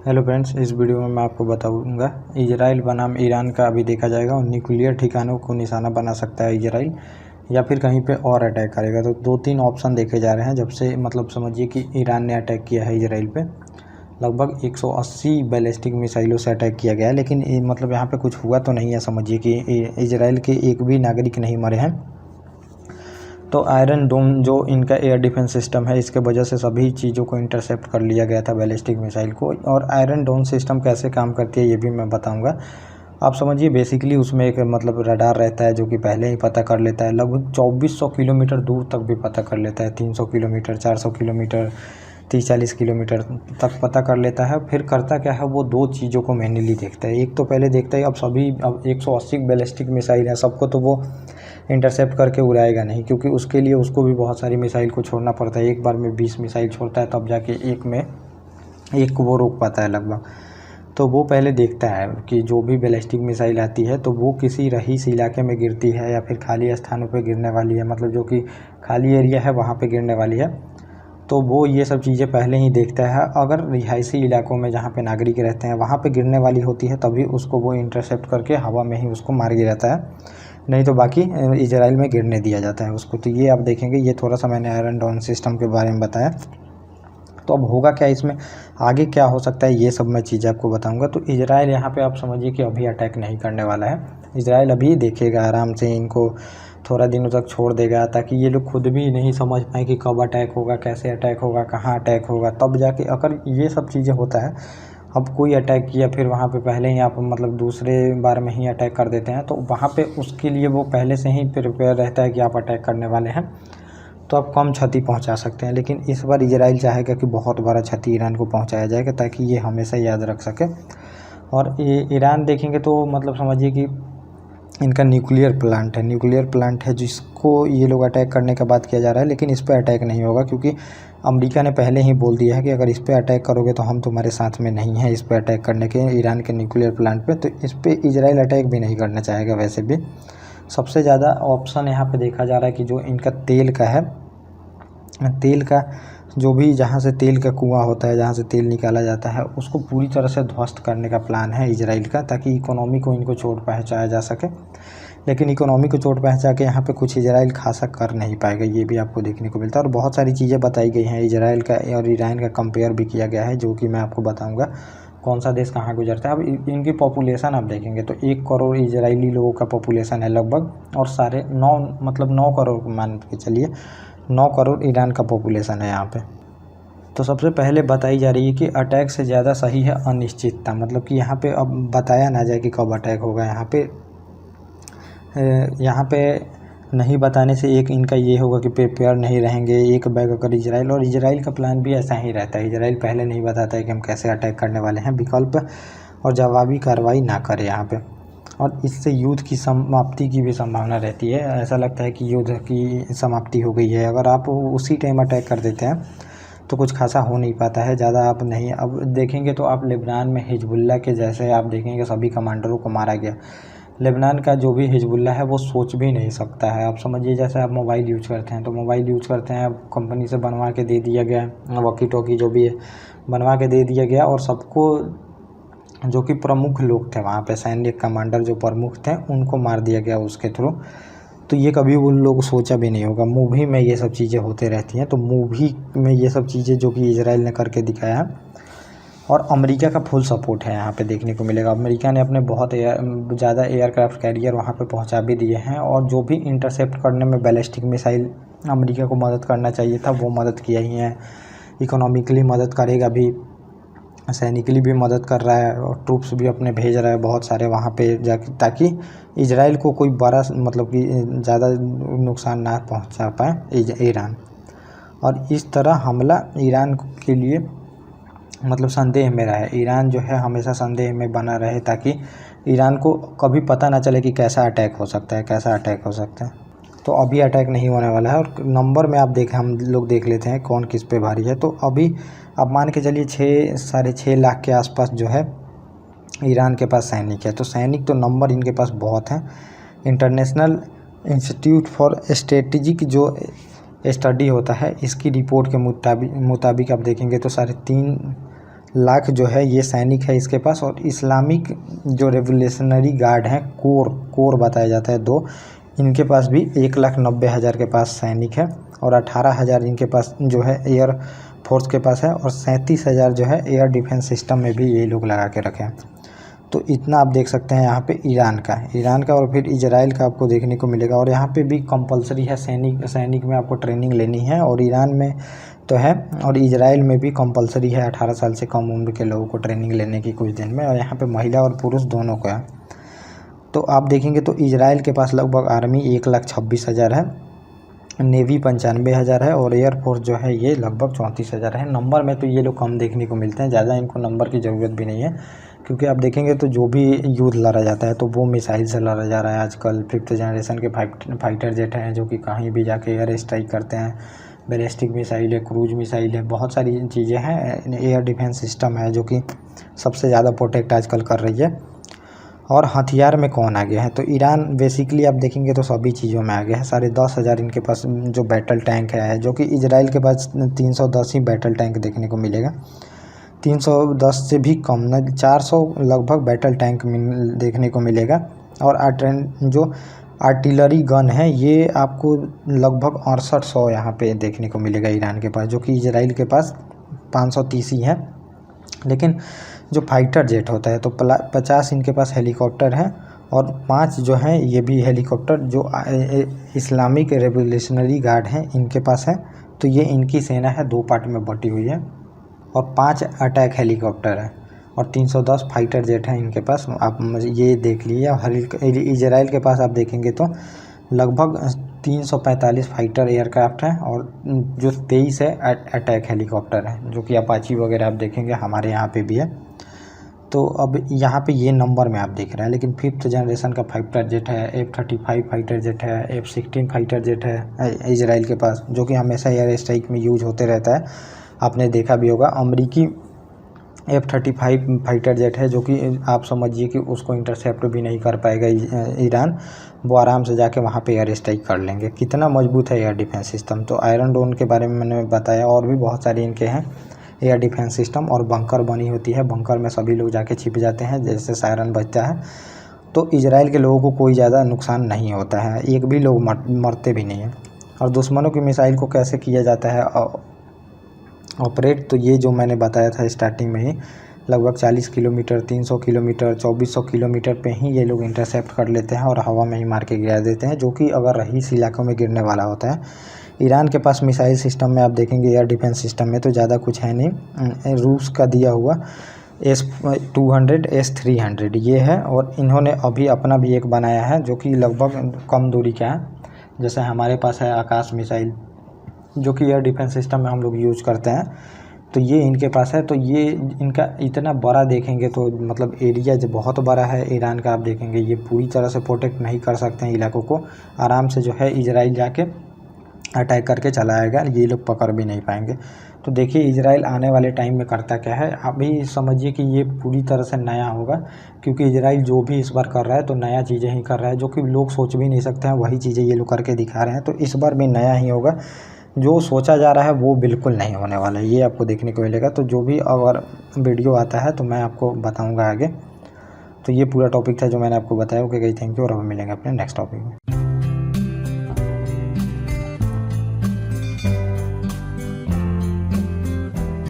Hello friends, इस video में मैं आपको बताऊंगा इजराइल बनाम ईरान का अभी देखा जाएगा और न्यूक्लियर ठिकानों को निशाना बना सकता है इजराइल या फिर कहीं पे और अटैक करेगा। तो दो तीन ऑप्शन देखे जा रहे हैं जब से समझिए कि ईरान ने अटैक किया है इजराइल पे। लगभग 180 बैलिस्टिक मिसाइलों से अटैक किया गया है, लेकिन यहाँ पे कुछ हुआ तो नहीं है। समझिए कि इजराइल के एक भी नागरिक नहीं मरे हैं। तो आयरन डोम जो इनका एयर डिफेंस सिस्टम है, इसके वजह से सभी चीज़ों को इंटरसेप्ट कर लिया गया था, बैलिस्टिक मिसाइल को। और आयरन डोम सिस्टम कैसे काम करती है ये भी मैं बताऊंगा। आप समझिए बेसिकली उसमें एक रडार रहता है जो कि पहले ही पता कर लेता है, लगभग 2400 किलोमीटर दूर तक भी पता कर लेता है। 300 किलोमीटर, 400 किलोमीटर, 30-40 किलोमीटर तक पता कर लेता है। फिर करता क्या है, वो दो चीज़ों को मेनली देखता है। एक तो पहले देखता है अब 180 बैलिस्टिक मिसाइल है, सबको तो वो इंटरसेप्ट करके उड़ाएगा नहीं, क्योंकि उसके लिए उसको भी बहुत सारी मिसाइल को छोड़ना पड़ता है। एक बार में 20 मिसाइल छोड़ता है, तब जाके एक को वो रोक पाता है लगभग। तो वो पहले देखता है कि जो भी बैलिस्टिक मिसाइल आती है तो वो किसी रईस इलाके में गिरती है या फिर खाली स्थानों पे गिरने वाली है, जो कि खाली एरिया है वहाँ पे गिरने वाली है। तो वो ये सब चीज़ें पहले ही देखता है। अगर रिहायशी इलाकों में जहाँ पे नागरिक रहते हैं वहाँ पे गिरने वाली होती है, तभी उसको वो इंटरसेप्ट करके हवा में ही उसको मार गिराता है, नहीं तो बाकी इजराइल में गिरने दिया जाता है उसको। तो ये आप देखेंगे, ये थोड़ा सा मैंने आयरन डोम सिस्टम के बारे में बताया। तो अब होगा क्या इसमें, आगे क्या हो सकता है, ये सब मैं चीज़ें आपको बताऊंगा। तो इजराइल यहाँ पे आप समझिए कि अभी अटैक नहीं करने वाला है। इजराइल अभी देखेगा आराम से, इनको थोड़ा दिनों तक छोड़ देगा, ताकि ये लोग खुद भी नहीं समझ पाए कि कब अटैक होगा, कैसे अटैक होगा, कहाँ अटैक होगा। तब जाके अगर ये सब चीज़ें होता है, अब कोई अटैक किया फिर वहाँ पे पहले ही आप दूसरे बार में ही अटैक कर देते हैं, तो वहाँ पे उसके लिए वो पहले से ही प्रिपेयर रहता है कि आप अटैक करने वाले हैं, तो आप कम क्षति पहुंचा सकते हैं। लेकिन इस बार इजराइल चाहेगा कि बहुत बड़ा क्षति ईरान को पहुंचाया जाएगा, ताकि ये हमेशा याद रख सके। और ईरान देखेंगे तो समझिए कि इनका न्यूक्लियर प्लांट है जिसको ये लोग अटैक करने का बात किया जा रहा है। लेकिन इस पर अटैक नहीं होगा, क्योंकि अमेरिका ने पहले ही बोल दिया है कि अगर इस पर अटैक करोगे तो हम तुम्हारे साथ में नहीं हैं, इस पर अटैक करने के, ईरान के न्यूक्लियर प्लांट पे। तो इस पर इजराइल अटैक भी नहीं करना चाहेगा। वैसे भी सबसे ज़्यादा ऑप्शन यहाँ पे देखा जा रहा है कि जो इनका तेल का है, तेल का जो भी जहाँ से तेल का कुआं होता है, जहाँ से तेल निकाला जाता है, उसको पूरी तरह से ध्वस्त करने का प्लान है इजराइल का, ताकि इकोनॉमी को इनको चोट पहुँचाया जा सके। लेकिन इकोनॉमी को चोट पहुँचा के यहाँ पे कुछ इजराइल खासा कर नहीं पाएगा, ये भी आपको देखने को मिलता है। और बहुत सारी चीज़ें बताई गई हैं इजराइल का और ईरान का, कंपेयर भी किया गया है, जो कि मैं आपको बताऊँगा कौन सा देश कहाँ गुजरता है। अब इनकी पॉपुलेशन आप देखेंगे तो 1 करोड़ इजरायली लोगों का पॉपुलेशन है लगभग, और 9 करोड़ मान के चलिए 9 करोड़ ईरान का पॉपुलेशन है यहाँ पे। तो सबसे पहले बताई जा रही है कि अटैक से ज़्यादा सही है अनिश्चितता, कि यहाँ पे अब बताया ना जाए कि कब अटैक होगा। यहाँ पे नहीं बताने से एक इनका ये होगा कि प्रिपेयर नहीं रहेंगे। एक बैग अगर इजराइल का प्लान भी ऐसा ही रहता है, इजराइल पहले नहीं बताता है कि हम कैसे अटैक करने वाले हैं, विकल्प और जवाबी कार्रवाई ना करें यहाँ पे। और इससे युद्ध की समाप्ति की भी संभावना रहती है। ऐसा लगता है कि युद्ध की समाप्ति हो गई है। अगर आप उसी टाइम अटैक कर देते हैं तो कुछ खासा हो नहीं पाता है ज़्यादा। आप नहीं, अब देखेंगे तो आप लेबनान में हिजबुल्लाह के जैसे आप देखेंगे सभी कमांडरों को मारा गया। लेबनान का जो भी हिजबुल्लाह है वो सोच भी नहीं सकता है। आप समझिए जैसे आप मोबाइल यूज करते हैं, तो मोबाइल यूज करते हैं, अब कंपनी से बनवा के दे दिया गया, वॉकी टॉकी जो भी है बनवा के दे दिया गया, और सबको जो कि प्रमुख लोग थे वहाँ पे, सैन्य कमांडर जो प्रमुख थे, उनको मार दिया गया उसके थ्रू। तो ये कभी उन लोग सोचा भी नहीं होगा। मूवी में ये सब चीज़ें होते रहती हैं, तो मूवी में ये सब चीज़ें जो कि इजराइल ने करके दिखाया है। और अमेरिका का फुल सपोर्ट है यहाँ पे देखने को मिलेगा। अमेरिका ने अपने बहुत ज़्यादा एयरक्राफ्ट कैरियर वहाँ पे पहुँचा भी दिए हैं, और जो भी इंटरसेप्ट करने में बैलिस्टिक मिसाइल अमेरिका को मदद करना चाहिए था वो मदद किया ही है। इकोनॉमिकली मदद करेगा भी, सैनिकली भी मदद कर रहा है, और ट्रूप्स भी अपने भेज रहा है बहुत सारे वहाँ पे जाके, ताकि इजराइल को कोई बड़ा कि ज़्यादा नुकसान ना पहुँचा पाए ईरान। और इस तरह हमला ईरान के लिए संदेह में रहे। ईरान जो है हमेशा संदेह में बना रहे, ताकि ईरान को कभी पता ना चले कि कैसा अटैक हो सकता है। तो अभी अटैक नहीं होने वाला है। और नंबर में हम लोग देख लेते हैं कौन किस पे भारी है। तो अभी आप मान के चलिए 6-6.5 लाख के आसपास जो है ईरान के पास सैनिक है। तो सैनिक तो नंबर इनके पास बहुत हैं। इंटरनेशनल इंस्टीट्यूट फॉर स्ट्रेटेजिक जो स्टडी होता है, इसकी रिपोर्ट के मुताबिक आप देखेंगे तो 3.5 लाख जो है ये सैनिक है इसके पास। और इस्लामिक जो रेवोल्यूशनरी गार्ड हैं, कोर बताया जाता है 2, इनके पास भी 1,90,000 के पास सैनिक है। और 18,000 इनके पास जो है एयर फोर्स के पास है। और 37,000 जो है एयर डिफेंस सिस्टम में भी ये लोग लगा के रखे हैं। तो इतना आप देख सकते हैं यहाँ पे ईरान का। और फिर इजराइल का आपको देखने को मिलेगा। और यहाँ पे भी कंपलसरी है, सैनिक में आपको ट्रेनिंग लेनी है। और ईरान में तो है, और इजराइल में भी कंपलसरी है 18 साल से कम उम्र के लोगों को ट्रेनिंग लेने की कुछ दिन में। और यहाँ पे महिला और पुरुष दोनों को है। तो आप देखेंगे तो इजराइल के पास लगभग आर्मी 1,26,000 है, नेवी 95,000 है, और एयरफोर्स जो है ये लगभग 34,000 है। नंबर में तो ये लोग कम देखने को मिलते हैं, ज़्यादा इनको नंबर की ज़रूरत भी नहीं है। क्योंकि आप देखेंगे तो जो भी युद्ध लड़ा जाता है तो वो मिसाइल से लड़ा जा रहा है आजकल। 5th जनरेशन के फाइटर जेट हैं जो कि कहीं भी जाके एयर स्ट्राइक करते हैं। बैलिस्टिक मिसाइल है, क्रूज मिसाइल है, बहुत सारी चीज़ें हैं। एयर डिफेंस सिस्टम है जो कि सबसे ज़्यादा प्रोटेक्ट आजकल कर रही है। और हथियार में कौन आगे है, तो ईरान बेसिकली आप देखेंगे तो सभी चीज़ों में आगे है। 10,500 इनके पास जो बैटल टैंक है, जो कि इजराइल के पास 310 ही बैटल टैंक देखने को मिलेगा। 310 से भी कम, न 400 लगभग बैटल टैंक देखने को मिलेगा। और जो आर्टिलरी गन है ये आपको लगभग 6800 यहाँ पे देखने को मिलेगा ईरान के पास, जो कि इजराइल के पास 530 ही है। लेकिन जो फाइटर जेट होता है तो 50 इनके पास हेलीकॉप्टर है। और 5 जो हैं ये भी हेलीकॉप्टर जो इस्लामिक रेवोल्यूशनरी गार्ड हैं इनके पास है। तो ये इनकी सेना है, 2 पार्ट में बटी हुई है। और 5 अटैक हेलीकॉप्टर है और 310 फाइटर जेट हैं इनके पास। आप ये देख लीजिए। और इजराइल के पास आप देखेंगे तो लगभग 345 फाइटर एयरक्राफ्ट हैं। और जो 23 है अटैक हेलीकॉप्टर है, जो कि अपाची वगैरह आप देखेंगे हमारे यहाँ पे भी है। तो अब यहाँ पे ये नंबर में आप देख रहे हैं। लेकिन 5th जनरेशन का फाइटर जेट है, F-35 फाइटर जेट है, F-16 फाइटर जेट है इजराइल के पास, जो कि हमेशा एयर स्ट्राइक में यूज होते रहता है। आपने देखा भी होगा। अमेरिकी F-35 फाइटर जेट है, जो कि आप समझिए कि उसको इंटरसेप्ट भी नहीं कर पाएगा ईरान। वो आराम से जाके वहाँ पे एयर स्ट्राइक कर लेंगे। कितना मजबूत है एयर डिफेंस सिस्टम। तो आयरन डोम के बारे में मैंने बताया, और भी बहुत सारे इनके हैं एयर डिफेंस सिस्टम। और बंकर बनी होती है, बंकर में सभी लोग जाके छिप जाते हैं जैसे सायरन बजता है। तो इजराइल के लोगों को कोई ज़्यादा नुकसान नहीं होता है, एक भी लोग मरते भी नहीं हैं। और दुश्मनों की मिसाइल को कैसे किया जाता है ऑपरेट, तो ये जो मैंने बताया था स्टार्टिंग में ही, लगभग 40 किलोमीटर, 300 किलोमीटर, 2400 किलोमीटर पे ही ये लोग इंटरसेप्ट कर लेते हैं और हवा में ही मार के गिरा देते हैं, जो कि अगर रईस इलाकों में गिरने वाला होता है। ईरान के पास मिसाइल सिस्टम में आप देखेंगे, एयर डिफेंस सिस्टम में तो ज़्यादा कुछ है नहीं। रूस का दिया हुआ S-200, S-300 ये है। और इन्होंने अभी अपना भी एक बनाया है जो कि लगभग कम दूरी का है। जैसे हमारे पास है आकाश मिसाइल, जो कि एयर डिफेंस सिस्टम में हम लोग यूज़ करते हैं। तो ये इनके पास है। तो ये इनका इतना बड़ा देखेंगे तो मतलब एरिया जो बहुत बड़ा है ईरान का, आप देखेंगे ये पूरी तरह से प्रोटेक्ट नहीं कर सकते हैं इलाकों को। आराम से जो है इजराइल जाके अटैक करके चला आएगा, ये लोग पकड़ भी नहीं पाएंगे। तो देखिए इजराइल आने वाले टाइम में करता क्या है। अभी समझिए कि ये पूरी तरह से नया होगा, क्योंकि इजराइल जो भी इस बार कर रहा है तो नया चीज़ें ही कर रहा है, जो कि लोग सोच भी नहीं सकते हैं, वही चीज़ें ये लोग करके दिखा रहे हैं। तो इस बार भी नया ही होगा, जो सोचा जा रहा है वो बिल्कुल नहीं होने वाला है, ये आपको देखने को मिलेगा। तो जो भी अगर वीडियो आता है तो मैं आपको बताऊँगा आगे। तो ये पूरा टॉपिक था जो मैंने आपको बताया। ओके गाइस, थैंक यू, और अब मिलेंगे अपने नेक्स्ट टॉपिक में।